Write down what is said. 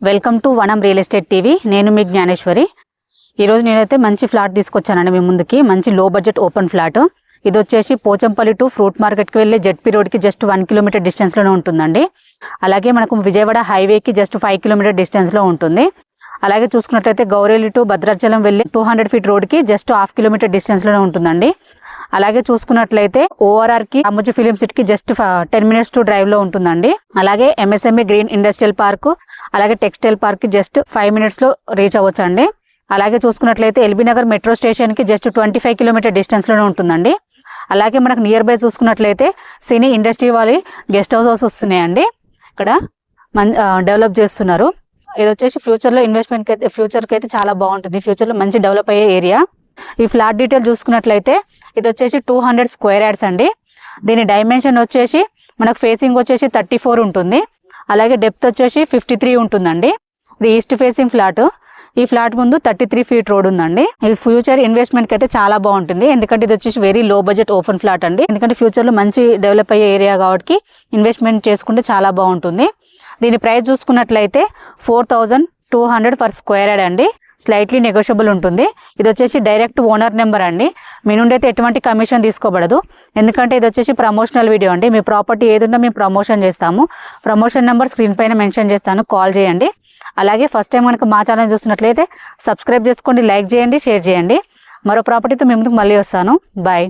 Welcome to వనం real estate TV. నేను మీ జ్ఞానేశ్వరి. ఈరోజు నేనైతే మంచి ఫ్లాట్ తీసుకొచ్చానండి మీ ముందుకి. మంచి లో బడ్జెట్ ఓపెన్ ఫ్లాట్. ఇది వచ్చేసి పోచంపల్లి టు ఫ్రూట్ మార్కెట్కి వెళ్ళే జెడ్పీ రోడ్కి జస్ట్ 1 కిలోమీటర్ డిస్టెన్స్లోనే ఉంటుందండి. అలాగే మనకు విజయవాడ హైవేకి జస్ట్ 5 కిలోమీటర్ డిస్టెన్స్లో ఉంటుంది. అలాగే చూసుకున్నట్లయితే గౌరేలి టు భద్రాచలం వెళ్ళే 200 ఫీట్ రోడ్కి జస్ట్ 1/2 కిలోమీటర్ డిస్టెన్స్లోనే ఉంటుందండి. అలాగే చూసుకున్నట్లయితే ఓఆర్ఆర్కి అమ్ముజీ ఫిలిం సిటీకి జస్ట్ 10 మినిట్స్ టు డ్రైవ్లో ఉంటుందండి. అలాగే ఎంఎస్ఎంఈ గ్రీన్ ఇండస్ట్రియల్ పార్క్, అలాగే టెక్స్టైల్ పార్క్ జస్ట్ 5 మినిట్స్లో రీచ్ అవ్వచ్చు అండి. అలాగే చూసుకున్నట్లయితే ఎల్బీ నగర్ మెట్రో స్టేషన్కి జస్ట్ 25 కిలోమీటర్ డిస్టెన్స్లోనే ఉంటుందండి. అలాగే మనకు నియర్ బై చూసుకున్నట్లయితే సినీ ఇండస్ట్రీ వాళ్ళ గెస్ట్ హౌసెస్ వస్తున్నాయండి. ఇక్కడ డెవలప్ చేస్తున్నారు. ఇది వచ్చేసి ఫ్యూచర్లో ఇన్వెస్ట్మెంట్కి అయితే ఫ్యూచర్కి అయితే చాలా బాగుంటుంది. ఫ్యూచర్లో మంచి డెవలప్ అయ్యే ఏరియా. ఈ ఫ్లాట్ డీటెయిల్ చూసుకున్నట్లయితే ఇది వచ్చేసి 200 స్క్వేర్ యార్డ్స్ అండి. దీని డైమెన్షన్ వచ్చేసి మనకు ఫేసింగ్ వచ్చేసి 34 ఉంటుంది. అలాగే డెప్త్ వచ్చేసి 53 ఉంటుందండి. ఇది ఈస్ట్ ఫేసింగ్ ఫ్లాట్. ఈ ఫ్లాట్ ముందు 33 ఫీట్ రోడ్ ఉందండి. ఇది ఫ్యూచర్ ఇన్వెస్ట్మెంట్కి అయితే చాలా బాగుంటుంది. ఎందుకంటే ఇది వచ్చేసి very low budget open flat అండి. ఎందుకంటే ఫ్యూచర్లో మంచి డెవలప్ అయ్యే ఏరియా కాబట్టి ఇన్వెస్ట్మెంట్ చేసుకుంటే చాలా బాగుంటుంది. దీని ప్రైస్ చూసుకున్నట్లయితే 4200 పర్ స్క్వేర్ యార్డ్ అండి. స్లైట్లీ నెగోషియబుల్ ఉంటుంది. ఇది వచ్చేసి డైరెక్ట్ ఓనర్ నెంబర్ అండి. మీ నుండి అయితే ఎటువంటి కమిషన్ తీసుకోబడదు. ఎందుకంటే ఇది వచ్చేసి ప్రమోషనల్ వీడియో అండి. మీ ప్రాపర్టీ ఏదున్నా మేము ప్రమోషన్ చేస్తాము. ప్రమోషన్ నెంబర్ స్క్రీన్ పైన మెన్షన్ చేస్తాను, కాల్ చేయండి. అలాగే ఫస్ట్ టైం కనుక మా ఛానల్ చూస్తున్నట్లయితే సబ్స్క్రైబ్ చేసుకోండి, లైక్ చేయండి, షేర్ చేయండి. మరో ప్రాపర్టీతో మీ ముందుకు మళ్ళీ వస్తాను. బాయ్.